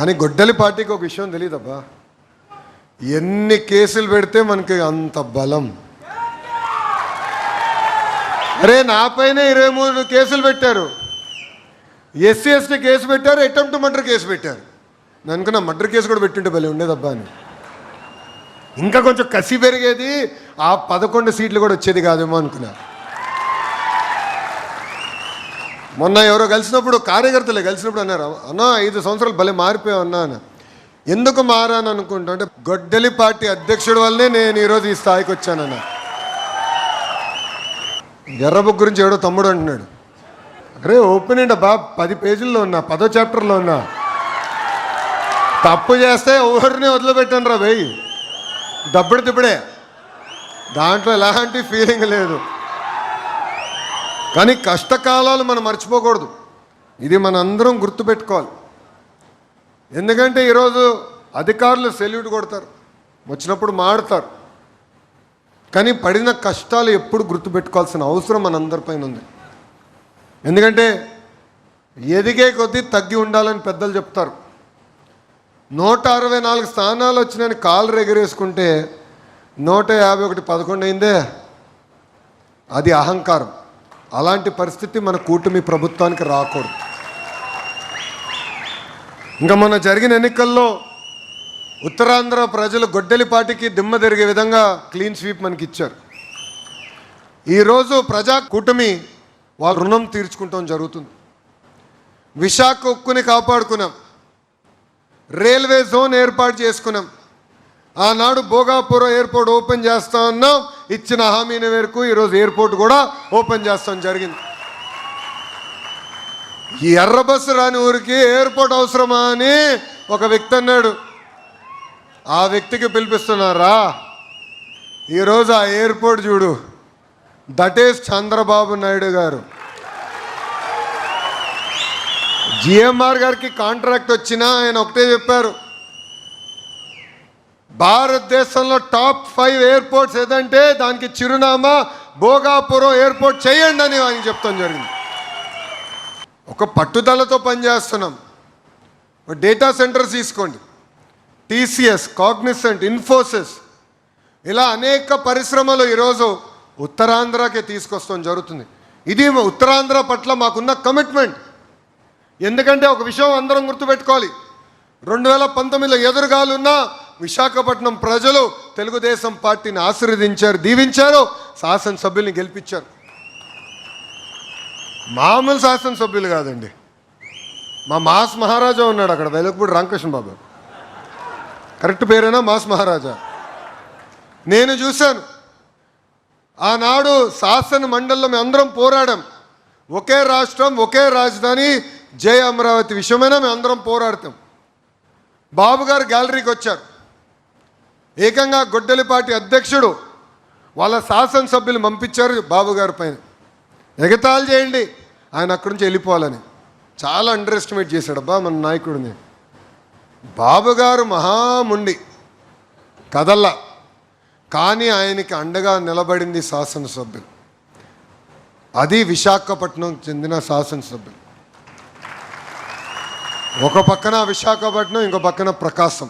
కానీ గొడ్డలి పార్టీకి ఒక విషయం తెలియదబ్బా, ఎన్ని కేసులు పెడితే మనకి అంత బలం. అరే నాపైన 23 కేసులు పెట్టారు, ఎస్సీ ఎస్టీ కేసు పెట్టారు, అటెంప్ట్ మర్డర్ కేసు పెట్టారు. నేను అనుకున్నా మర్డర్ కేసు కూడా పెట్టింటే భలే ఉండేదబ్బా అని. ఇంకా కొంచెం కసి పెరిగేది, ఆ 11 సీట్లు కూడా వచ్చేది కాదేమో అనుకున్నా. మొన్న ఎవరో కలిసినప్పుడు, కార్యకర్తలే కలిసినప్పుడు అన్నారు, అన్నా 5 సంవత్సరాలు భలే మారిపోయావు అన్నా అని. ఎందుకు మారాను అనుకుంటా అంటే గొడ్డలి పార్టీ అధ్యక్షుడి వల్లనే నేను ఈరోజు ఈ స్థాయికి వచ్చానన్న. ఎర్రబుక్ గురించి ఎవడో తమ్ముడు అంటున్నాడు. అరే ఓపెన్ అండి బా, 10 పేజీల్లో ఉన్నా, 10వ చాప్టర్లో ఉన్నా. తప్పు చేస్తే ఎవరిని వదిలిపెట్టాను రా భయ్, దబ్బుడు దిబ్బడే, దాంట్లో ఎలాంటి ఫీలింగ్ లేదు. కానీ కష్టకాలాలు మనం మర్చిపోకూడదు, ఇది మన అందరం గుర్తుపెట్టుకోవాలి. ఎందుకంటే ఈరోజు అధికారులు సెల్యూట్ కొడతారు, వచ్చినప్పుడు మాడతారు, కానీ పడిన కష్టాలు ఎప్పుడు గుర్తుపెట్టుకోవాల్సిన అవసరం మనందరిపైన ఉంది. ఎందుకంటే ఎదిగే కొద్దీ తగ్గి ఉండాలని పెద్దలు చెప్తారు. 164 స్థానాలు వచ్చినాయని కాలు ఎగరేసుకుంటే 151 11 అయిందే, అది అహంకారం. అలాంటి పరిస్థితి మన కూటమి ప్రభుత్వానికి రాకూడదు. ఇంకా మొన్న జరిగిన ఎన్నికల్లో ఉత్తరాంధ్ర ప్రజలు గొడ్డలి పార్టీకి దిమ్మ తిరిగే విధంగా క్లీన్ స్వీప్ మనకి ఇచ్చారు. ఈరోజు ప్రజా కూటమి వాళ్ళ రుణం తీర్చుకుంటాం జరుగుతుంది. విశాఖ ఉక్కుని కాపాడుకున్నాం, రైల్వే జోన్ ఏర్పాటు చేసుకున్నాం, ఆనాడు భోగాపురం ఎయిర్పోర్ట్ ఓపెన్ చేస్తా ఉన్నాం, ఇచ్చిన హామీని మేరకు ఈరోజు ఎయిర్పోర్ట్ కూడా ఓపెన్ చేస్తాం జరిగింది. ఈ ఎర్ర బస్సు రాని ఊరికి ఎయిర్పోర్ట్ అవసరమా అని ఒక వ్యక్తి అన్నాడు. ఆ వ్యక్తికి పిలిపిస్తున్నారా, ఈరోజు ఆ ఎయిర్పోర్ట్ చూడు, దట్ ఈస్ చంద్రబాబు నాయుడు గారు. జిఎంఆర్ గారికి కాంట్రాక్ట్ వచ్చినా ఆయన ఒకటే చెప్పారు, భారతదేశంలో టాప్ 5 ఎయిర్పోర్ట్స్ ఏదంటే దానికి చిరునామా భోగాపురం ఎయిర్పోర్ట్ చేయండి అని ఆయన చెప్తాం జరిగింది. ఒక పట్టుదలతో పనిచేస్తున్నాం. డేటా సెంటర్స్ తీసుకోండి, టీసీఎస్, కాగ్నిసెంట్, ఇన్ఫోసిస్, ఇలా అనేక పరిశ్రమలు ఈరోజు ఉత్తరాంధ్రకే తీసుకొస్తాం జరుగుతుంది. ఇది ఉత్తరాంధ్ర పట్ల మాకున్న కమిట్మెంట్. ఎందుకంటే ఒక విషయం అందరం గుర్తుపెట్టుకోవాలి, 2019లో ఎదురుగాలున్న విశాఖపట్నం ప్రజలు తెలుగుదేశం పార్టీని ఆశీర్వదించారు, దీవించారు, శాసనసభ్యుల్ని గెలిపించారు. మామూలు శాసనసభ్యులు కాదండి, మా మాస్ మహారాజా ఉన్నాడు అక్కడ, వెలకపూడి రామకృష్ణ బాబు, కరెక్ట్ పేరేనా మాస్ మహారాజా. నేను చూశాను, ఆనాడు శాసన మండలిలో మేము అందరం పోరాడాం. ఒకే రాష్ట్రం, ఒకే రాజధాని, జై అమరావతి విషయమైనా మేము అందరం పోరాడతాం. బాబు గారు గ్యాలరీకి వచ్చారు, ఏకంగా గొడ్డలి పార్టీ అధ్యక్షుడు వాళ్ళ శాసనసభ్యులు పంపించారు బాబు గారి పైన, ఎగతాళి చేయండి, ఆయన అక్కడి నుంచి వెళ్ళిపోవాలని. చాలా అండర్ ఎస్టిమేట్ చేశాడబ్బా మన నాయకుడిని. బాబు గారు మహాముండి కదల్లా, కానీ ఆయనకి అండగా నిలబడింది శాసనసభ్యులు, అది విశాఖపట్నం చెందిన శాసనసభ్యులు. ఒక పక్కన విశాఖపట్నం, ఇంకో పక్కన ప్రకాశం,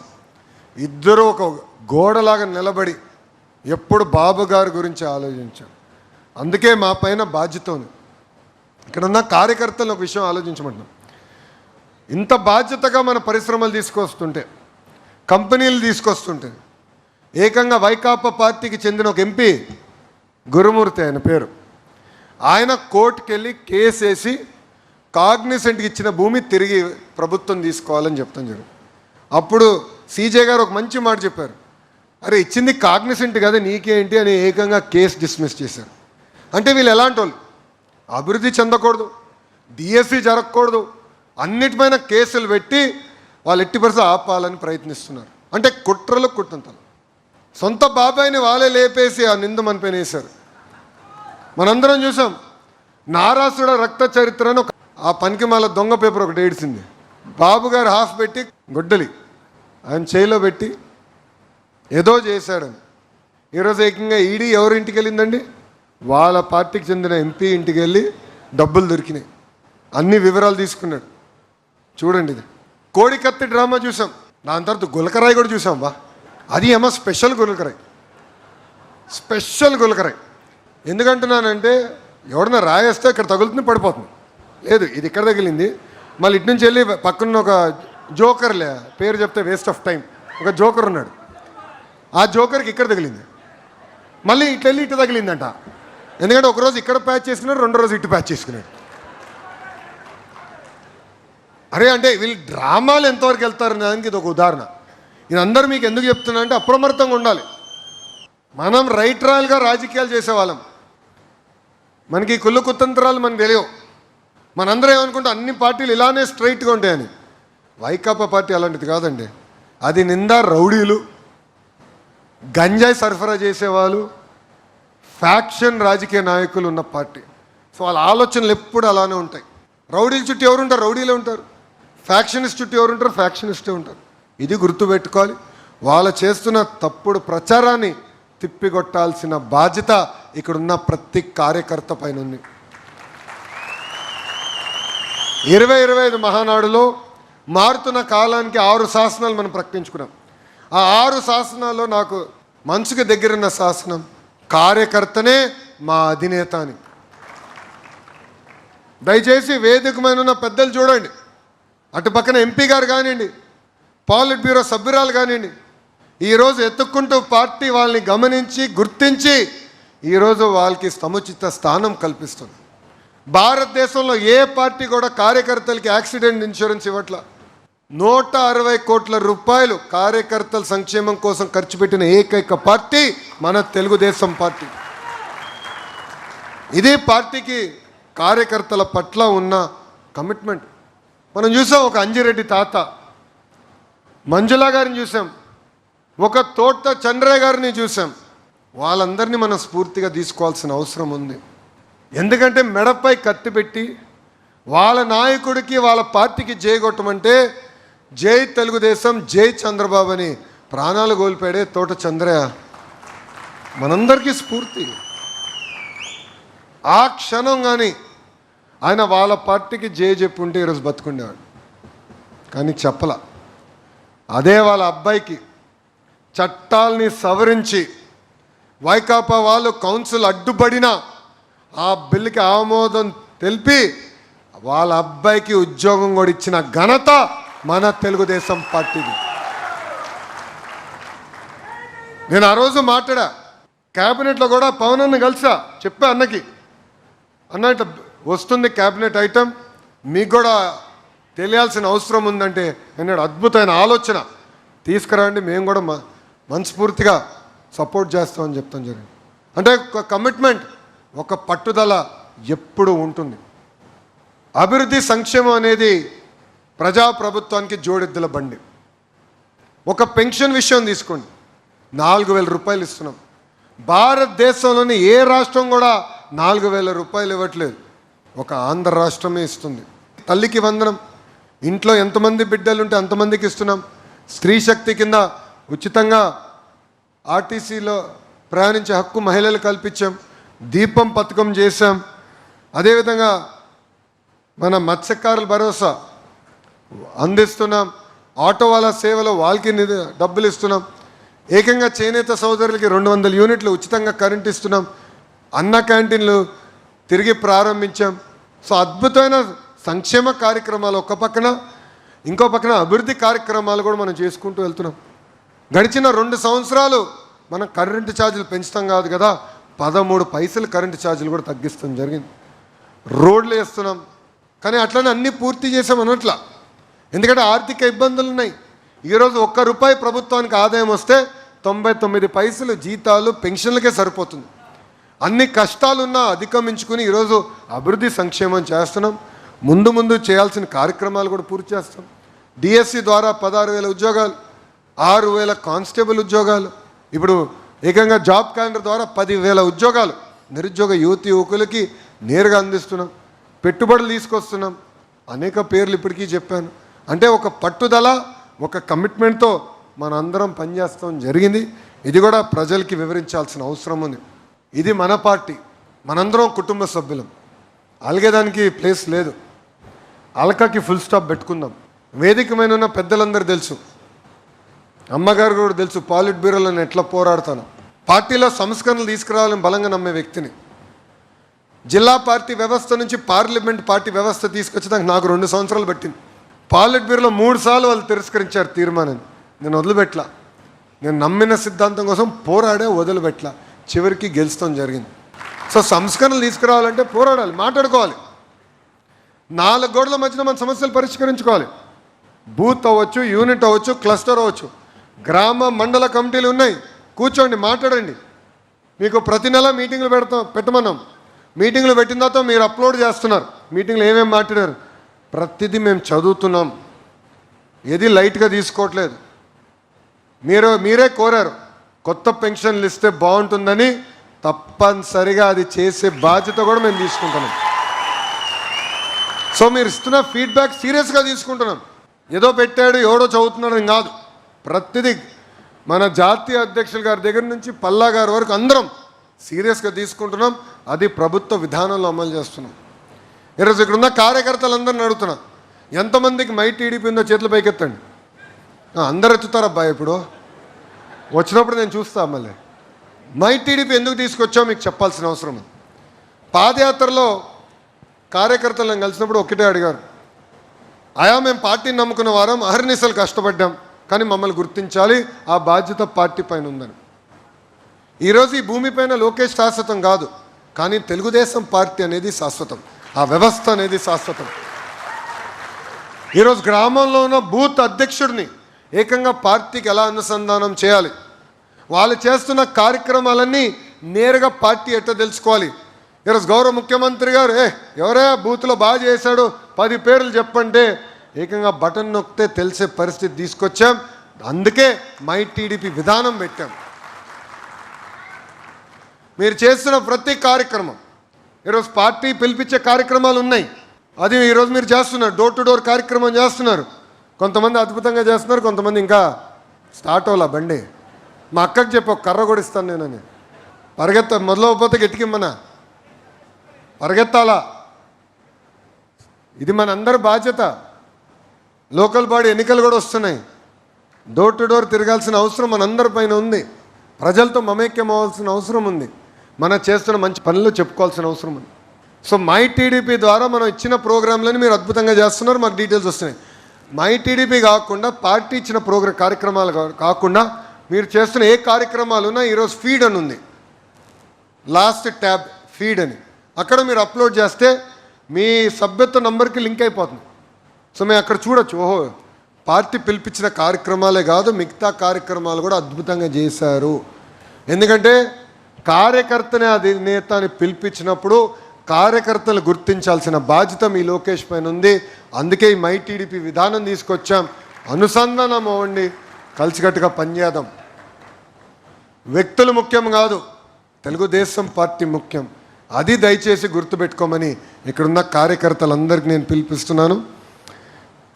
ఇద్దరు ఒక గోడలాగా నిలబడి ఎప్పుడు బాబు గారి గురించి ఆలోచించారు. అందుకే మా పైన బాధ్యత ఉంది. ఇక్కడ ఉన్న కార్యకర్తలు ఒక విషయం ఆలోచించమంటున్నాం. ఇంత బాధ్యతగా మన పరిశ్రమలు తీసుకొస్తుంటే, కంపెనీలు తీసుకొస్తుంటే, ఏకంగా వైకాపా పార్టీకి చెందిన ఒక ఎంపీ గురుమూర్తి ఆయన పేరు, ఆయన కోర్టుకు వెళ్ళి కేసు వేసి కాగ్నిసెంట్కి ఇచ్చిన భూమి తిరిగి ప్రభుత్వం తీసుకోవాలని చెప్తాం జరిగింది. అప్పుడు సీజే గారు ఒక మంచి మాట చెప్పారు, అరే ఇచ్చింది కాగ్నిసెంట్ కదా నీకేంటి అని ఏకంగా కేసు డిస్మిస్ చేశారు. అంటే వీళ్ళు ఎలాంటి వాళ్ళు, అభివృద్ధి చెందకూడదు, డిఎస్సి జరగకూడదు, అన్నిటిపైన కేసులు పెట్టి వాళ్ళు ఎట్టి పరిస్థితి ఆపాలని ప్రయత్నిస్తున్నారు. అంటే కుట్రలు కుట్రంతలు. సొంత బాబాయిని వాళ్ళే లేపేసి ఆ నింద మన పైన వేశారు. మనందరం చూసాం, నారాసుడ రక్త చరిత్రను ఆ పనికి మళ్ళీ దొంగ పేపర్ ఒకటి ఏడిసింది, బాబు గారు హాఫ్ పెట్టి గొడ్డలి ఆయన చేయిలో పెట్టి ఏదో చేశాడని. ఈరోజు ఏకంగా ఈడీ ఎవరి ఇంటికి వెళ్ళిందండి, వాళ్ళ పార్టీకి చెందిన ఎంపీ ఇంటికి వెళ్ళి డబ్బులు దొరికినాయి, అన్ని వివరాలు తీసుకున్నాడు. చూడండి ఇది కోడికత్తి డ్రామా చూసాం, దాని తర్వాత గులకరాయి కూడా చూసాం. అది ఏమో స్పెషల్ గులకరాయి, స్పెషల్ గులకరాయి. ఎందుకంటున్నానంటే ఎవడన్నా రాయేస్తే ఇక్కడ తగులుతుంది, పడిపోతుంది. లేదు, ఇది ఇక్కడ తగిలింది. మళ్ళీ ఇటు నుంచి వెళ్ళి పక్కన ఒక జోకర్లే, పేరు చెప్తే వేస్ట్ ఆఫ్ టైం, ఒక జోకర్ ఉన్నాడు. ఆ జోకర్కి ఇక్కడ తగిలింది, మళ్ళీ ఇట్లా వెళ్ళి ఇటు తగిలిందంట. ఎందుకంటే ఒకరోజు ఇక్కడ ప్యాచ్ చేసుకున్నాడు, రెండో రోజు ఇటు ప్యాచ్ చేసుకున్నాడు. అరే అంటే వీళ్ళు డ్రామాలు ఎంతవరకు వెళ్తారు దానికి ఇది ఒక ఉదాహరణ. ఇది అందరూ మీకు ఎందుకు చెప్తున్నా అంటే అప్రమత్తంగా ఉండాలి. మనం రైట్ రాయల్గా రాజకీయాలు చేసేవాళ్ళం, మనకి కుళ్ళు కుతంత్రాలు మనకు తెలియవు. మనందరూ ఏమనుకుంటే అన్ని పార్టీలు ఇలానే స్ట్రైట్గా ఉంటాయని. వైకాపా పార్టీ అలాంటిది కాదండి. అది నిండా రౌడీలు, గంజాయి సరఫరా చేసేవాళ్ళు, ఫ్యాక్షన్ రాజకీయ నాయకులు ఉన్న పార్టీ. సో వాళ్ళ ఆలోచనలు ఎప్పుడు అలానే ఉంటాయి. రౌడీల చుట్టూ ఎవరు ఉంటారు? రౌడీలే ఉంటారు. ఫ్యాక్షనిస్ట్ చుట్టూ ఎవరు ఉంటారు? ఫ్యాక్షనిస్టే ఉంటారు. ఇది గుర్తుపెట్టుకోవాలి. వాళ్ళు చేస్తున్న తప్పుడు ప్రచారాన్ని తిప్పికొట్టాల్సిన బాధ్యత ఇక్కడున్న ప్రతి కార్యకర్త పైన ఉంది. 2025 మహానాడులో మారుతున్న కాలానికి 6 శాసనాలు మనం ప్రకటించుకున్నాం. ఆ 6 శాసనాల్లో నాకు మనసుకు దగ్గరున్న శాసనం కార్యకర్తనే మా అధినేత అని. దయచేసి వేదిక మీద ఉన్న పెద్దలు చూడండి, అటు పక్కన ఎంపీ గారు కానివ్వండి, పాలిట్ బ్యూరో సభ్యురాలు కానివ్వండి, ఈరోజు ఎత్తుక్కుంటూ పార్టీ వాళ్ళని గమనించి గుర్తించి ఈరోజు వాళ్ళకి సముచిత స్థానం కల్పిస్తుంది. భారతదేశంలో ఏ పార్టీ కూడా కార్యకర్తలకి యాక్సిడెంట్ ఇన్సూరెన్స్ ఇవ్వట్ల. 160 కోట్ల రూపాయలు కార్యకర్తల సంక్షేమం కోసం ఖర్చు పెట్టిన ఏకైక పార్టీ మన తెలుగుదేశం పార్టీ. ఇదే పార్టీకి కార్యకర్తల పట్ల ఉన్న కమిట్మెంట్. మనం చూసాం, ఒక అంజిరెడ్డి తాత మంజులా గారిని చూసాం, ఒక తోట చంద్రయ్య గారిని చూసాం. వాళ్ళందరినీ మనం స్ఫూర్తిగా తీసుకోవాల్సిన అవసరం ఉంది. ఎందుకంటే మెడపై కత్తి పెట్టి వాళ్ళ నాయకుడికి వాళ్ళ పార్టీకి జై కొట్టమంటే జై తెలుగుదేశం, జై చంద్రబాబు అని ప్రాణాలు కోల్పోయాడే తోట చంద్రయ్య మనందరికీ స్ఫూర్తి. ఆ క్షణం కానీ ఆయన వాళ్ళ పార్టీకి జై చెప్పుంటే ఈరోజు బతుకుండేవాడు, కానీ చెప్పలా. అదే వాళ్ళ అబ్బాయికి చట్టాల్ని సవరించి వైకాపా వాళ్ళు కౌన్సిల్ అడ్డుపడినా ఆ బిల్లుకి ఆమోదం తెలిపి వాళ్ళ అబ్బాయికి ఉద్యోగం కూడా ఇచ్చిన ఘనత మన తెలుగుదేశం పార్టీది. నేను ఆ రోజు మాట్లాడా, క్యాబినెట్లో కూడా పవన్ అన్న కలిసా, చెప్పా అన్నకి, అన్న ఇట్లా వస్తుంది క్యాబినెట్ ఐటమ్, మీకు కూడా తెలియాల్సిన అవసరం ఉందంటే అన్నాడు, అద్భుతమైన ఆలోచన తీసుకురండి, మేము కూడా మనస్ఫూర్తిగా సపోర్ట్ చేస్తామని చెప్తాం జరిగింది. అంటే ఒక కమిట్మెంట్, ఒక పట్టుదల ఎప్పుడు ఉంటుంది. అభివృద్ధి సంక్షేమం అనేది ప్రజాప్రభుత్వానికి జోడెద్దుల బండి. ఒక పెన్షన్ విషయం తీసుకోండి, 4,000 రూపాయలు ఇస్తున్నాం. భారతదేశంలోని ఏ రాష్ట్రం కూడా 4,000 రూపాయలు ఇవ్వట్లేదు, ఒక ఆంధ్ర రాష్ట్రమే ఇస్తుంది. తల్లికి వందనం, ఇంట్లో ఎంతమంది బిడ్డలు ఉంటే అంతమందికి ఇస్తున్నాం. స్త్రీ శక్తి కింద ఉచితంగా ఆర్టీసీలో ప్రయాణించే హక్కు మహిళలు కల్పించాం. దీపం పథకం చేశాం. అదేవిధంగా మన మత్స్యకారుల భరోసా అందిస్తున్నాం. ఆటో వాళ్ళ సేవలో వాళ్ళకి డబ్బులు ఇస్తున్నాం. ఏకంగా చేనేత సోదరులకి 200 యూనిట్లు ఉచితంగా కరెంట్ ఇస్తున్నాం. అన్న క్యాంటీన్లు తిరిగి ప్రారంభించాం. సో అద్భుతమైన సంక్షేమ కార్యక్రమాలు ఒక పక్కన, ఇంకో పక్కన అభివృద్ధి కార్యక్రమాలు కూడా మనం చేసుకుంటూ వెళ్తున్నాం. గడిచిన 2 సంవత్సరాలు మనం కరెంటు ఛార్జీలు పెంచుతాం కాదు కదా, 13 పైసలు కరెంటు ఛార్జీలు కూడా తగ్గిస్తాం జరిగింది. రోడ్లు వేస్తున్నాం, కానీ అట్లనే అన్నీ పూర్తి చేసాం అనట్లా. ఎందుకంటే ఆర్థిక ఇబ్బందులు ఉన్నాయి. ఈరోజు 1 రూపాయి ప్రభుత్వానికి ఆదాయం వస్తే 99 పైసలు జీతాలు పెన్షన్లకే సరిపోతుంది. అన్ని కష్టాలున్నా అధిగమించుకుని ఈరోజు అభివృద్ధి సంక్షేమం చేస్తున్నాం. ముందు చేయాల్సిన కార్యక్రమాలు కూడా పూర్తి చేస్తాం. డిఎస్సి ద్వారా 16,000 ఉద్యోగాలు, 6,000 కానిస్టేబుల్ ఉద్యోగాలు, ఇప్పుడు ఏకంగా జాబ్ క్యాలెండర్ ద్వారా 10,000 ఉద్యోగాలు నిరుద్యోగ యువకులకి నేరుగా అందిస్తున్నాం. పెట్టుబడులు తీసుకొస్తున్నాం. అనేక పేర్లు ఇప్పటికీ చెప్పాను. అంటే ఒక పట్టుదల, ఒక కమిట్మెంట్తో మనందరం పనిచేస్తాం జరిగింది. ఇది కూడా ప్రజలకి వివరించాల్సిన అవసరం ఉంది. ఇది మన పార్టీ, మనందరం కుటుంబ సభ్యులం. అలిగేదానికి ప్లేస్ లేదు. అలకకి ఫుల్ స్టాప్ పెట్టుకుందాం. వేదిక మీద ఉన్న పెద్దలందరూ తెలుసు, అమ్మగారు కూడా తెలుసు పాలిట్ బ్యూరోలో నేను ఎట్లా పోరాడతాను. పార్టీలో సంస్కరణలు తీసుకురావాలని బలంగా నమ్మే వ్యక్తిని. జిల్లా పార్టీ వ్యవస్థ నుంచి పార్లమెంట్ పార్టీ వ్యవస్థ తీసుకొచ్చేదానికి నాకు 2 సంవత్సరాలు పట్టింది. పాలిట్ బ్యూరోలో 3 సార్లు వాళ్ళు తిరస్కరించారు తీర్మానాన్ని. నేను వదిలిపెట్టలా. నేను నమ్మిన సిద్ధాంతం కోసం పోరాడే వదిలిపెట్టలా. చివరికి గెలుస్తాం జరిగింది. సో సంస్కరణలు తీసుకురావాలంటే పోరాడాలి, మాట్లాడుకోవాలి. 4 గోడల మధ్యన మన సమస్యలు పరిష్కరించుకోవాలి. బూత్ అవ్వచ్చు, యూనిట్ అవ్వచ్చు, క్లస్టర్ అవ్వచ్చు, గ్రామ మండల కమిటీలు ఉన్నాయి. కూర్చోండి, మాట్లాడండి. మీకు ప్రతి నెల మీటింగ్లు పెట్టమన్నాం. మీటింగ్లు పెట్టిన తర్వాత మీరు అప్లోడ్ చేస్తున్నారు. మీటింగ్లు ఏమేమి మాట్లాడారు ప్రతిదీ మేము చదువుతున్నాం. ఏది లైట్గా తీసుకోవట్లేదు. మీరే కోరారు కొత్త పెన్షన్లు ఇస్తే బాగుంటుందని. తప్పనిసరిగా అది చేసే బాధ్యత కూడా మేము తీసుకుంటున్నాం. సో మీరు ఇస్తున్న ఫీడ్బ్యాక్ సీరియస్గా తీసుకుంటున్నాం. ఏదో పెట్టాడు ఎవడో చదువుతున్నాడని కాదు. ప్రతిదీ మన జాతీయ అధ్యక్షుల గారి దగ్గర నుంచి పల్లా గారి వరకు అందరం సీరియస్గా తీసుకుంటున్నాం. అది ప్రభుత్వ విధానంలో అమలు చేస్తున్నాం. ఈరోజు ఇక్కడ ఉన్న కార్యకర్తలందరిని అడుగుతున్నా, ఎంతమందికి మై టీడీపీ ఉందో చేతులు పైకెత్తండి. అందరు ఎత్తుతారబ్బా. ఇప్పుడు వచ్చినప్పుడు నేను చూస్తా. మళ్ళీ మై టీడీపీ ఎందుకు తీసుకొచ్చామో మీకు చెప్పాల్సిన అవసరం ఉంది. పాదయాత్రలో కార్యకర్తలను కలిసినప్పుడు ఒకటే అడిగారు, అయా మేము పార్టీని నమ్ముకున్న వారం అహర్నిశలు కష్టపడ్డాం, కానీ మమ్మల్ని గుర్తించాలి, ఆ బాధ్యత పార్టీ పైన ఉందని. ఈరోజు ఈ భూమిపైన లోకేష్ శాశ్వతం కాదు, కానీ తెలుగుదేశం పార్టీ అనేది శాశ్వతం, ఆ వ్యవస్థ అనేది శాశ్వతం. ఈరోజు గ్రామంలో ఉన్న బూత్ అధ్యక్షుడిని ఏకంగా పార్టీకి ఎలా అనుసంధానం చేయాలి, వాళ్ళు చేస్తున్న కార్యక్రమాలన్నీ నేరుగా పార్టీ ఎట్లా తెలుసుకోవాలి. ఈరోజు గౌరవ ముఖ్యమంత్రి గారు ఎవరే బూత్లో బాగా చేశాడు 10 పేర్లు చెప్పంటే ఏకంగా బటన్ నొక్కితే తెలిసే పరిస్థితి తీసుకొచ్చాం. అందుకే మై టీడీపీ విధానం పెట్టాం. మీరు చేస్తున్న ప్రతి కార్యక్రమం, ఈరోజు పార్టీ పిలిపించే కార్యక్రమాలు ఉన్నాయి, అది ఈరోజు మీరు చేస్తున్నారు. డోర్ టు డోర్ కార్యక్రమం చేస్తున్నారు. కొంతమంది అద్భుతంగా చేస్తున్నారు, కొంతమంది ఇంకా స్టార్ట్ అవ్వాల బండి. మా అక్కకి చెప్పి ఒక కర్ర కూడా ఇస్తాను నేనని. మొదలవకపోతే గట్టికిమ్మనా, పరిగెత్తాలా. ఇది మన అందరి బాధ్యత. లోకల్ బాడీ ఎన్నికలు కూడా వస్తున్నాయి. డోర్ టు డోర్ తిరగాల్సిన అవసరం మనందరి పైన ఉంది. ప్రజలతో మమేక్యం అవ్వాల్సిన అవసరం ఉంది. మనం చేస్తున్న మంచి పనులు చెప్పుకోవాల్సిన అవసరం ఉంది. సో మై టీడీపీ ద్వారా మనం ఇచ్చిన ప్రోగ్రాంలని మీరు అద్భుతంగా చేస్తున్నారు, మాకు డీటెయిల్స్ వస్తున్నాయి. మై టీడీపీ కాకుండా పార్టీ ఇచ్చిన కార్యక్రమాలు కాకుండా మీరు చేస్తున్న ఏ కార్యక్రమాలు ఉన్నా ఈరోజు ఫీడ్ అని ఉంది, లాస్ట్ ట్యాబ్ ఫీడ్ అని. అక్కడ మీరు అప్లోడ్ చేస్తే మీ సభ్యత్వ నంబర్కి లింక్ అయిపోతుంది. సో మేము అక్కడ చూడొచ్చు, ఓహో పార్టీ పిలిపించిన కార్యక్రమాలే కాదు మిగతా కార్యక్రమాలు కూడా అద్భుతంగా చేశారు. ఎందుకంటే కార్యకర్తనే అధినేత అని పిలిపించినప్పుడు కార్యకర్తలు గుర్తించాల్సిన బాధ్యత మీ లోకేష్ పైన ఉంది. అందుకే ఈ మై టీడీపీ విధానం తీసుకొచ్చాం. అనుసంధానం అవ్వండి, కలిసికట్టుగా పనిచేద్దాం. వ్యక్తులు ముఖ్యం కాదు, తెలుగుదేశం పార్టీ ముఖ్యం. అది దయచేసి గుర్తుపెట్టుకోమని ఇక్కడున్న కార్యకర్తలందరికీ నేను పిలిపిస్తున్నాను.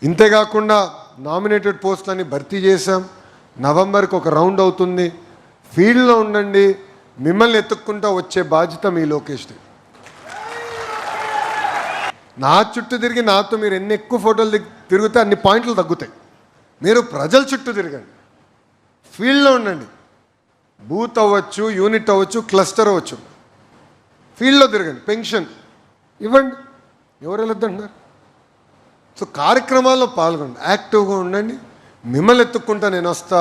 ఇంతేకాకుండా నామినేటెడ్ పోస్టులని భర్తీ చేశాం. నవంబర్కి ఒక రౌండ్ అవుతుంది. ఫీల్డ్లో ఉండండి, మిమ్మల్ని ఎత్తుక్కుంటూ వచ్చే బాధ్యత మీ లోకేష్ది. నా చుట్టూ తిరిగి నాతో మీరు ఎన్ని ఎక్కువ ఫోటోలు తిరిగితే అన్ని పాయింట్లు తగ్గుతాయి. మీరు ప్రజల చుట్టూ తిరగండి, ఫీల్డ్లో ఉండండి. బూత్ అవ్వచ్చు, యూనిట్ అవ్వచ్చు, క్లస్టర్ అవ్వచ్చు, ఫీల్డ్లో తిరగండి. పెన్షన్ ఇవ్వండి, ఎవరు వెళ్ళొద్దంటున్నారు. సో కార్యక్రమాల్లో పాల్గొండి, యాక్టివ్గా ఉండండి. మిమ్మల్ని ఎత్తుక్కుంటా నేను వస్తా,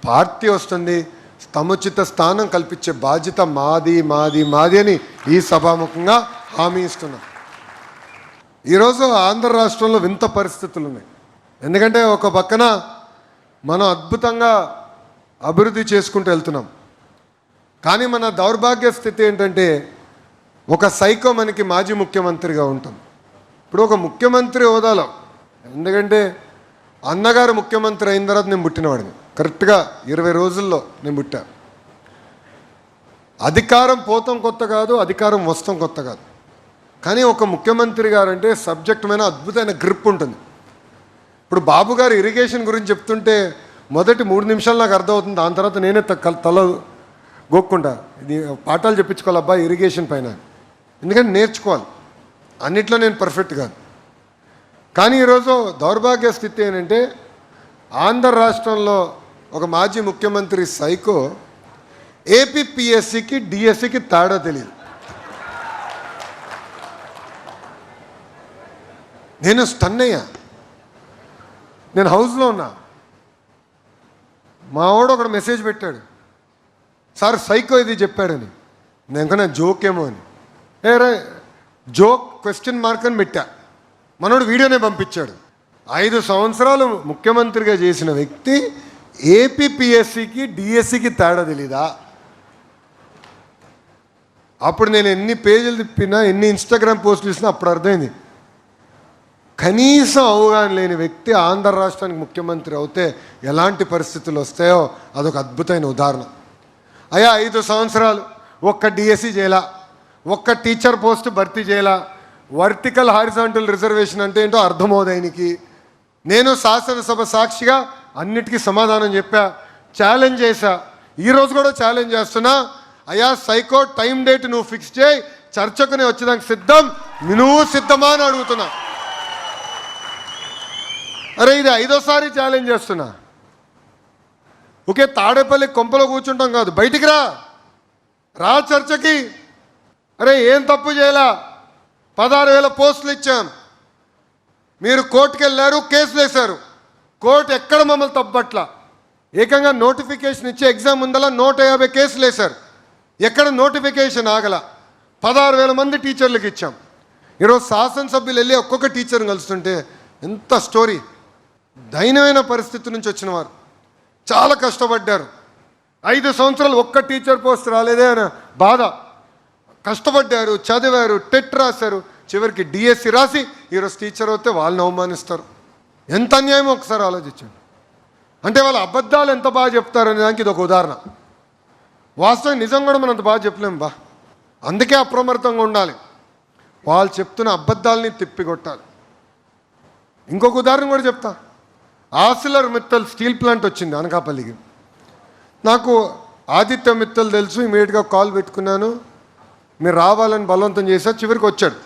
పార్టీ వస్తుంది. సముచిత స్థానం కల్పించే బాధ్యత మాది మాది మాది అని ఈ సభాముఖంగా హామీ ఇస్తున్నాం. ఈరోజు ఆంధ్ర రాష్ట్రంలో వింత పరిస్థితులు ఉన్నాయి. ఎందుకంటే ఒక పక్కన మనం అద్భుతంగా అభివృద్ధి చేసుకుంటూ వెళ్తున్నాం, కానీ మన దౌర్భాగ్య స్థితి ఏంటంటే ఒక సైకో మనకి మాజీ ముఖ్యమంత్రిగా ఉంటాం. ఇప్పుడు ఒక ముఖ్యమంత్రి హోదాలో, ఎందుకంటే అన్నగారు ముఖ్యమంత్రి అయిన తర్వాత నేను పుట్టినవాడిని, కరెక్ట్గా 20 రోజుల్లో నేను పుట్టా. అధికారం పోతాం కొత్త కాదు, అధికారం వస్తాం కొత్త కాదు. కానీ ఒక ముఖ్యమంత్రి గారు అంటే సబ్జెక్ట్ మీద అద్భుతమైన గ్రిప్ ఉంటుంది. ఇప్పుడు బాబు గారు ఇరిగేషన్ గురించి చెప్తుంటే మొదటి 3 నిమిషాలు నాకు అర్థమవుతుంది. దాని తర్వాత నేనే తల గోక్కుంటా, ఇది పాఠాలు చెప్పించుకోవాలి అబ్బా ఇరిగేషన్ పైన, ఎందుకంటే నేర్చుకోవాలి. అన్నిట్లో నేను పర్ఫెక్ట్ కాదు. కానీ ఈరోజు దౌర్భాగ్య స్థితి ఏంటంటే ఆంధ్ర రాష్ట్రంలో ఒక మాజీ ముఖ్యమంత్రి సైకో ఏపీపీఎస్సికి డిఎస్సికి తేడా తెలియదు. నేను స్టన్ అయ్యా. నేను హౌస్లో ఉన్నా, మా వాడు ఒకడు మెసేజ్ పెట్టాడు, సార్ సైకో ఇది చెప్పాడని. నేను కన్నా జోక్ ఏమో అని, రే జోక్ క్వశ్చన్ మార్క్ అని పెట్టా. మనోడు వీడియోనే పంపించాడు. 5 సంవత్సరాలు ముఖ్యమంత్రిగా చేసిన వ్యక్తి ఏపీపీఎస్సికి డిఎస్సికి తేడా తెలీదా? అప్పుడు నేను ఎన్ని పేజీలు తిప్పినా, ఎన్ని ఇన్స్టాగ్రామ్ పోస్టులు ఇచ్చినా అప్పుడు అర్థమైంది, కనీసం అవగాహన లేని వ్యక్తి ఆంధ్ర రాష్ట్రానికి ముఖ్యమంత్రి అవుతే ఎలాంటి పరిస్థితులు వస్తాయో అదొక అద్భుతమైన ఉదాహరణ. అయ్యా 5 సంవత్సరాలు ఒక్క డిఎస్సి చేయాల, ఒక్క టీచర్ పోస్ట్ భర్తీ చేయాల. వర్టికల్ హారిజాంటల్ రిజర్వేషన్ అంటే ఏంటో అర్థమవుదాయనికి. నేను శాసనసభ సాక్షిగా అన్నిటికీ సమాధానం చెప్పా, ఛాలెంజ్ చేశా. ఈరోజు కూడా ఛాలెంజ్ చేస్తున్నా, అయ్యా సైకో టైం డేట్ నువ్వు ఫిక్స్ చేయి, చర్చకునే వచ్చేదానికి సిద్ధం, నువ్వు సిద్ధమా అని అడుగుతున్నా. అరే ఇది 5వసారి ఛాలెంజ్ చేస్తున్నా. ఒకే తాడేపల్లి కొంపలో కూర్చుంటాం కాదు, బయటికి రా చర్చకి. అరే ఏం తప్పు చేయాల? 16,000 పోస్టులు ఇచ్చాం, మీరు కోర్టుకు వెళ్ళారు, కేసులు వేశారు. కోర్టు ఎక్కడ మమ్మల్ని తప్పట్ల, ఏకంగా నోటిఫికేషన్ ఇచ్చి ఎగ్జామ్ ముందలా 150 కేసులు వేశారు. ఎక్కడ నోటిఫికేషన్ ఆగల. 16,000 మంది టీచర్లకు ఇచ్చాం. ఈరోజు శాసనసభ్యులు వెళ్ళి ఒక్కొక్క టీచర్ని కలుస్తుంటే ఎంత స్టోరీ. దయనీయమైన పరిస్థితి నుంచి వచ్చిన వారు చాలా కష్టపడ్డారు. 5 సంవత్సరాలు ఒక్క టీచర్ పోస్ట్ రాలేదే అని బాధ. కష్టపడ్డారు, చదివారు, టెట్ రాశారు, చివరికి డిఎస్సి రాసి ఈరోజు టీచర్ అవుతే వాళ్ళని అవమానిస్తారు. ఎంత అన్యాయమో ఒకసారి ఆలోచించండి. అంటే వాళ్ళ అబద్ధాలు ఎంత బాగా చెప్తారనే దానికి ఇది ఒక ఉదాహరణ. వాస్తవం నిజం కూడా మనం అంత బాగా చెప్పలేం బా. అందుకే అప్రమత్తంగా ఉండాలి. వాళ్ళు చెప్తున్న అబద్ధాలని తిప్పికొట్టాలి. ఇంకొక ఉదాహరణ కూడా చెప్తా. ఆర్సిలర్ మిత్తల్ స్టీల్ ప్లాంట్ వచ్చింది అనకాపల్లికి. నాకు ఆదిత్య మిత్తల్ తెలుసు, ఇమీడియట్గా కాల్ పెట్టుకున్నాను, మీరు రావాలని బలవంతం చేశారు. చివరికి వచ్చాడు,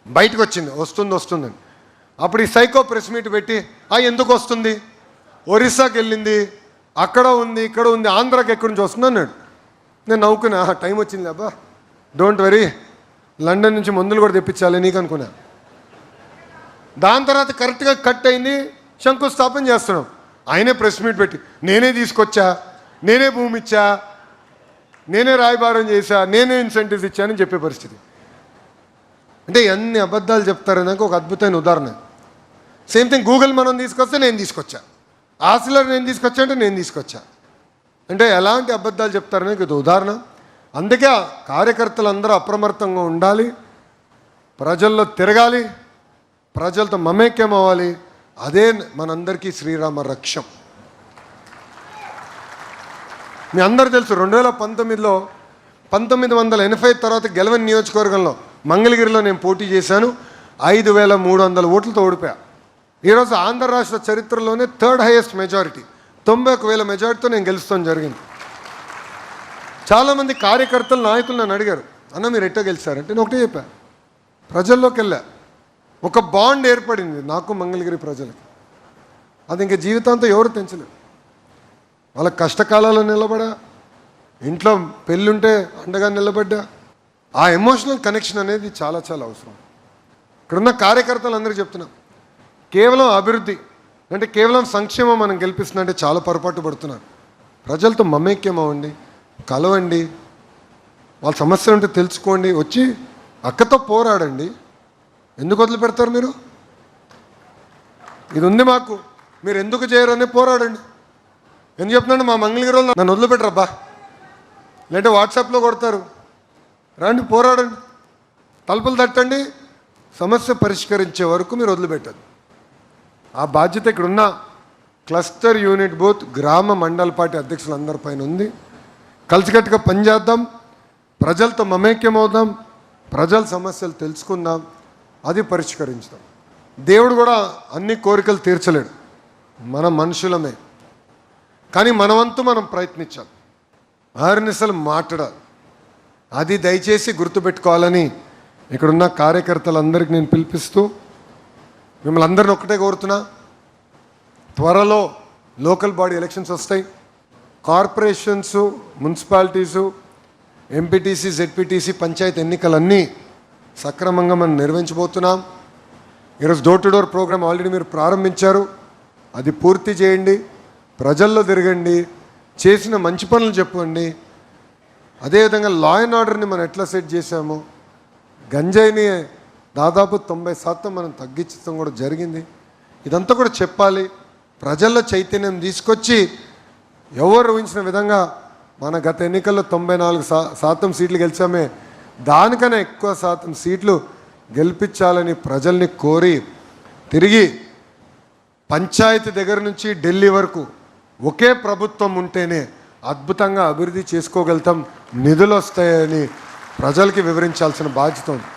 బయటకు వచ్చింది, వస్తుందని. అప్పుడు ఈ సైకో ప్రెస్ మీట్ పెట్టి ఎందుకు వస్తుంది, ఒరిస్సాకి వెళ్ళింది, అక్కడ ఉంది, ఇక్కడ ఉంది, ఆంధ్రాకి ఎక్కడి నుంచి వస్తుంది అన్నాడు. నేను నవ్వుకున్నా, టైం వచ్చింది అబ్బా, డోంట్ వరీ, లండన్ నుంచి మందులు కూడా తెప్పించాలి నీకు అనుకున్నా. దాని తర్వాత కరెక్ట్గా కట్ అయింది, శంకుస్థాపన చేస్తున్నాం. ఆయనే ప్రెస్ మీట్ పెట్టి నేనే తీసుకొచ్చా, నేనే భూమి ఇచ్చా, నేనే రాయబారం చేశా, నేనే ఇన్సెంటివ్స్ ఇచ్చానని చెప్పే పరిస్థితి. అంటే ఎన్ని అబద్ధాలు చెప్తారనేది ఒక అద్భుతమైన ఉదాహరణ. సేమ్ థింగ్ గూగుల్ మనం తీసుకొస్తే నేను తీసుకొచ్చా, ఆర్సిలర్ నేను తీసుకొచ్చా అంటే నేను తీసుకొచ్చా. అంటే ఎలాంటి అబద్ధాలు చెప్తారనేది ఇది ఉదాహరణ. అందుకే కార్యకర్తలందరూ అప్రమత్తంగా ఉండాలి, ప్రజల్లో తిరగాలి, ప్రజలతో మమేక్యం అవ్వాలి. అదే మనందరికీ శ్రీరామ రక్షం. మీ అందరూ తెలుసు 2019లో 1980 తర్వాత గెలవని నియోజకవర్గంలో మంగళగిరిలో నేను పోటీ చేశాను. 5,300 ఓట్లతో ఓడిపోయా. ఈరోజు ఆంధ్ర రాష్ట్ర చరిత్రలోనే 3rd హైయెస్ట్ మెజారిటీ, 91,000 మెజారిటీతో నేను గెలుస్తాం జరిగింది. చాలామంది కార్యకర్తలు, నాయకులు నన్ను అడిగారు, అన్న మీరు ఎట్టా గెలిచారంటే నేను ఒకటే చెప్పా, ప్రజల్లోకి వెళ్ళా. ఒక బాండ్ ఏర్పడింది నాకు మంగళగిరి ప్రజలకి. అది ఇంకా జీవితాంతం ఎవరు తెంచలేరు. వాళ్ళ కష్టకాలాల్లో నిలబడా, ఇంట్లో పెళ్ళుంటే అండగా నిలబడ్డా. ఆ ఎమోషనల్ కనెక్షన్ అనేది చాలా చాలా అవసరం. ఇక్కడున్న కార్యకర్తలందరికీ చెప్తున్నా, కేవలం అభివృద్ధి అంటే కేవలం సంక్షేమం మనం గెలిపిస్తుందంటే చాలా పొరపాటు పడుతున్నారు. ప్రజలతో మమేక్యం అవ్వండి, కలవండి, వాళ్ళ సమస్య ఉంటే తెలుసుకోండి, వచ్చి అక్కతో పోరాడండి. ఎందుకు వదిలిపెడతారు మీరు? ఇది ఉంది మాకు, మీరు ఎందుకు చేయరని పోరాడండి. ఎందుకు చెప్తున్నాను, మా మంగళగిరి వాళ్ళు నన్ను వదిలిపెట్టరబ్బా, లేదంటే వాట్సాప్లో కొడతారు. రండి పోరాడండి, తలుపులు తట్టండి, సమస్య పరిష్కరించే వరకు మీరు వదిలిపెట్టదు. ఆ బాధ్యత ఇక్కడున్న క్లస్టర్ యూనిట్ బూత్ గ్రామ మండల పార్టీ అధ్యక్షులందరిపైన ఉంది. కలిసికట్టుగా పనిచేద్దాం, ప్రజలతో మమేక్యం అవుదాం, ప్రజల సమస్యలు తెలుసుకుందాం, అది పరిష్కరించుదాం. దేవుడు కూడా అన్ని కోరికలు తీర్చలేడు, మన మనుషులమే. కానీ మనవంతు మనం ప్రయత్నించాలి, ఆరునిసలు మాట్లాడాలి. అది దయచేసి గుర్తుపెట్టుకోవాలని ఇక్కడున్న కార్యకర్తలందరికీ నేను పిలిపిస్తూ, మిమ్మల్ని అందరిని ఒక్కటే కోరుతున్నా, త్వరలో లోకల్ బాడీ ఎలక్షన్స్ వస్తాయి. Corporations, municipalities, MPTC, ZPTC, panchayat ఎన్నికలన్నీ సక్రమంగా మనం నిర్వహించబోతున్నాం. ఈరోజు door to door program already మీరు ప్రారంభించారు, అది పూర్తి చేయండి. ప్రజల్లో తిరగండి, చేసిన మంచి పనులు చెప్పండి. అదేవిధంగా లా అండ్ ఆర్డర్ని మనం ఎట్లా సెట్ చేశామో, గంజాయిని దాదాపు 90% మనం తగ్గించడం కూడా జరిగింది. ఇదంతా కూడా చెప్పాలి. ప్రజల్లో చైతన్యం తీసుకొచ్చి ఎవరు ఊహించిన విధంగా మన గత ఎన్నికల్లో 94% సీట్లు గెలిచామే, దానికన్నా ఎక్కువ శాతం సీట్లు గెలిపించాలని ప్రజల్ని కోరి తిరిగి పంచాయతీ దగ్గర నుంచి ఢిల్లీ వరకు ఒకే ప్రభుత్వం ఉంటేనే అద్భుతంగా అభివృద్ధి చేసుకోగలుగుతాం, నిధులు వస్తాయని ప్రజలకి వివరించాల్సిన బాధ్యత ఉంది.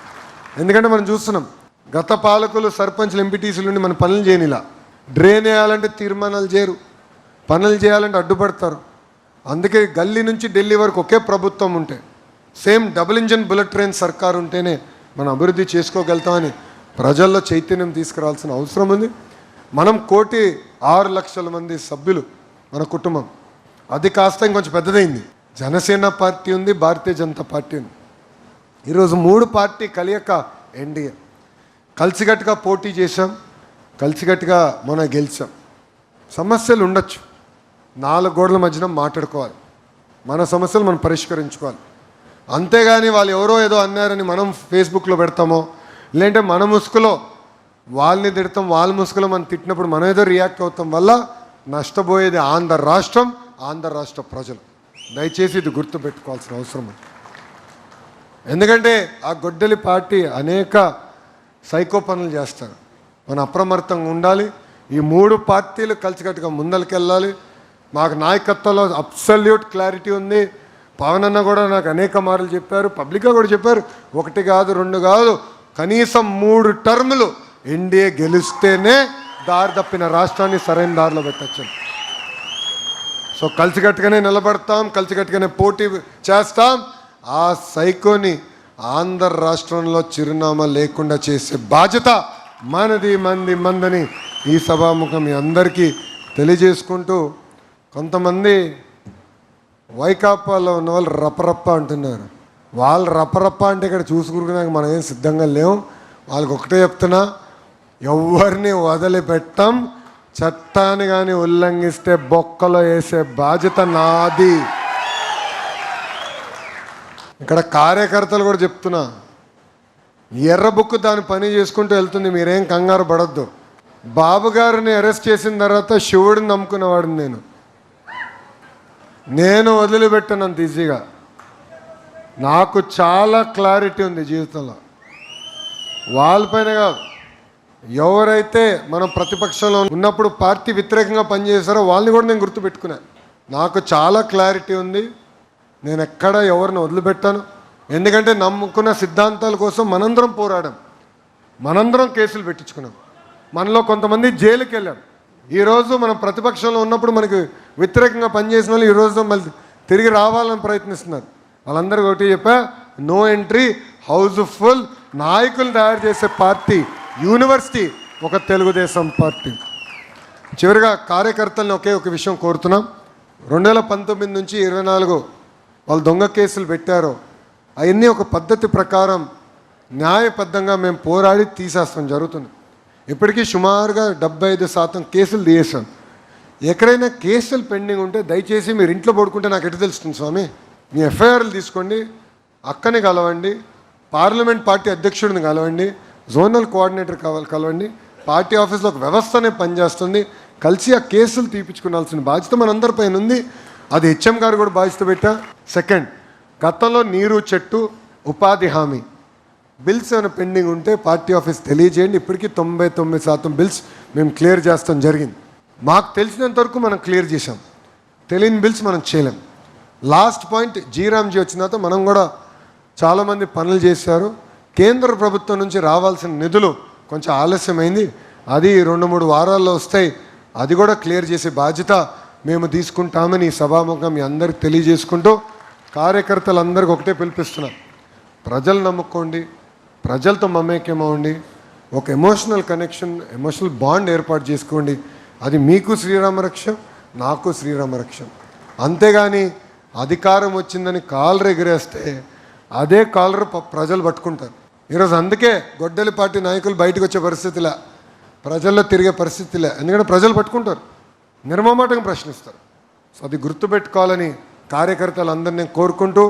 ఎందుకంటే మనం చూస్తున్నాం, గత పాలకులు, సర్పంచ్లు, ఎంపీటీసీలు నుండి మన పనులు చేయనిలా. డ్రైన్ వేయాలంటే తీర్మానాలు చేయరు, పనులు చేయాలంటే అడ్డుపడతారు. అందుకే గల్లీ నుంచి ఢిల్లీ వరకు ఒకే ప్రభుత్వం ఉంటే, same double engine bullet train సర్కారు ఉంటేనే మనం అభివృద్ధి చేసుకోగలుగుతామని ప్రజల్లో చైతన్యం తీసుకురావాల్సిన అవసరం ఉంది. మనం 1,06,00,000 మంది సభ్యులు మన కుటుంబం. అది కాస్త ఇంకొంచెం పెద్దదైంది. జనసేన పార్టీ ఉంది, భారతీయ జనతా పార్టీ ఉంది. ఈరోజు 3 పార్టీ కలియక ఎన్డీఏ. కలిసికట్టుగా పోటీ చేశాం, కలిసికట్టుగా మనం గెలిచాం. సమస్యలు ఉండొచ్చు, 4 గోడల మధ్యన మాట్లాడుకోవాలి, మన సమస్యలు మనం పరిష్కరించుకోవాలి. అంతేగాని వాళ్ళు ఎవరో ఏదో అన్నారని మనం ఫేస్బుక్లో పెడతామో, లేదంటే మన ముసుగులో వాళ్ళని తిడతాం, వాళ్ళ ముసుగులో మనం తిట్టినప్పుడు మనం ఏదో రియాక్ట్ అవుతాం వల్ల నష్టపోయేది ఆంధ్ర రాష్ట్రం, ఆంధ్ర రాష్ట్ర ప్రజలు. దయచేసి ఇది గుర్తుపెట్టుకోవాల్సిన అవసరం ఉంది. ఎందుకంటే ఆ గొడ్డలి పార్టీ అనేక సైకో పనులు చేస్తారు. మనం అప్రమత్తంగా ఉండాలి. ఈ 3 పార్టీలు కలిసికట్టుగా ముందరికెళ్ళాలి. మాకు నాయకత్వంలో అబ్సల్యూట్ క్లారిటీ ఉంది. పవన్ అన్న కూడా నాకు అనేక మార్లు చెప్పారు, పబ్లిక్గా కూడా చెప్పారు, 1 కాదు 2 కాదు, కనీసం 3 టర్ములు ఎన్డీఏ గెలిస్తేనే దారి తప్పిన రాష్ట్రాన్ని సరైన దారిలో పెట్టచ్చు. సో కలిసికట్టుగానే నిలబడతాం, కలిసికట్టుగానే పోటీ చేస్తాం. ఆ సైకోని ఆంధ్ర రాష్ట్రంలో చిరునామా లేకుండా చేసే బాధ్యత మనది, మందని ఈ సభాముఖం మీ అందరికీ తెలియజేసుకుంటూ, కొంతమంది వైకాపాలో ఉన్న వాళ్ళు రపరప్ప అంటున్నారు. వాళ్ళు రపరప్ప అంటే ఇక్కడ చూసుకున్నాక మనం ఏం సిద్ధంగా లేవు. వాళ్ళకి ఒకటే చెప్తున్నా, ఎవరిని వదిలిపెట్టం. చట్టాన్ని కానీ ఉల్లంఘిస్తే బొక్కలో వేసే బాధ్యత నాది. ఇక్కడ కార్యకర్తలు కూడా చెప్తున్నా, ఎర్ర బుక్ దాని పని చేసుకుంటూ వెళ్తుంది, మీరేం కంగారు పడద్దు. బాబు గారిని అరెస్ట్ చేసిన తర్వాత శివుడిని నమ్ముకునేవాడిని నేను వదిలిపెట్టానంత ఈజీగా. నాకు చాలా క్లారిటీ ఉంది జీవితంలో. వాళ్ళపైన కాదు, ఎవరైతే మనం ప్రతిపక్షంలో ఉన్నప్పుడు పార్టీ వ్యతిరేకంగా పనిచేశారో వాళ్ళని కూడా నేను గుర్తుపెట్టుకున్నాను. నాకు చాలా క్లారిటీ ఉంది. నేను ఎక్కడ ఎవరిని వదిలిపెట్టాను. ఎందుకంటే నమ్ముకున్న సిద్ధాంతాల కోసం మనందరం పోరాడాం, మనందరం కేసులు పెట్టించుకున్నాం, మనలో కొంతమంది జైలుకి వెళ్ళాం. ఈరోజు మనం ప్రతిపక్షంలో ఉన్నప్పుడు మనకు వ్యతిరేకంగా పనిచేసిన వాళ్ళు ఈరోజు మళ్ళీ తిరిగి రావాలని ప్రయత్నిస్తున్నారు. వాళ్ళందరికీ ఒకటి చెప్పా, నో ఎంట్రీ, హౌస్ఫుల్. నాయకులు తయారు చేసే పార్టీ యూనివర్సిటీ ఒక తెలుగుదేశం పార్టీ. చివరిగా కార్యకర్తలను ఒక విషయం కోరుతున్నాం. 2019 నుంచి 24 వాళ్ళు దొంగ కేసులు పెట్టారో అవన్నీ ఒక పద్ధతి ప్రకారం న్యాయబద్ధంగా మేము పోరాడి తీసేస్తాం జరుగుతుంది. ఇప్పటికీ సుమారుగా 75% కేసులు తీసేసాం. ఎక్కడైనా కేసులు పెండింగ్ ఉంటే దయచేసి మీరు ఇంట్లో పడుకుంటే నాకు ఎటు తెలుస్తుంది స్వామి, మీ ఎఫ్ఐఆర్లు తీసుకోండి, అక్కని కలవండి, పార్లమెంట్ పార్టీ అధ్యక్షుడిని కలవండి, జోనల్ కోఆర్డినేటర్ కలవండి. పార్టీ ఆఫీస్లో ఒక వ్యవస్థనే పనిచేస్తుంది. కలిసి ఆ కేసులు తీపించుకోవాల్సిన బాధ్యత మనందరిపైన ఉంది. అది హెచ్ఎం గారు కూడా బాధ్యత పెట్టా. సెకండ్, గతంలో నీరు చెట్టు ఉపాధి హామీ బిల్స్ ఏమైనా పెండింగ్ ఉంటే పార్టీ ఆఫీస్ తెలియజేయండి. ఇప్పటికీ 99% బిల్స్ మేము క్లియర్ చేస్తాం జరిగింది. మాకు తెలిసినంత వరకు మనం క్లియర్ చేసాం, తెలియని బిల్స్ మనం చేయలేం. లాస్ట్ పాయింట్, జీరామ్జీ వచ్చిన తర్వాత మనం కూడా చాలామంది పనులు చేశారు. కేంద్ర ప్రభుత్వం నుంచి రావాల్సిన నిధులు కొంచెం ఆలస్యమైంది, అది 2-3 వారాల్లో వస్తాయి. అది కూడా క్లియర్ చేసే బాధ్యత మేము తీసుకుంటామని ఈ సభాముఖంగా మీ అందరికి తెలియజేసుకుంటూ, కార్యకర్తలందరికీ ఒకటే పిలిపిస్తున్నాం, ప్రజలు నమ్ముకోండి, ప్రజలతో మమేక్యమవ్వండి. ఒక ఎమోషనల్ కనెక్షన్, ఎమోషనల్ బాండ్ ఏర్పాటు చేసుకోండి. అది మీకు శ్రీరామరక్ష, నాకు శ్రీరామరక్ష. అంతేగాని అధికారం వచ్చిందని కాలర్ ఎగిరేస్తే అదే కాలర్ ప్రజలు పట్టుకుంటారు. ఈరోజు అందుకే గొడ్డలి పార్టీ నాయకులు బయటకు వచ్చే పరిస్థితిలే, ప్రజల్లో తిరిగే పరిస్థితిలే. ఎందుకంటే ప్రజలు పట్టుకుంటారు, నిర్మమాటంగా ప్రశ్నిస్తారు. సో అది గుర్తుపెట్టుకోవాలని కార్యకర్తలు అందరినీ కోరుకుంటూ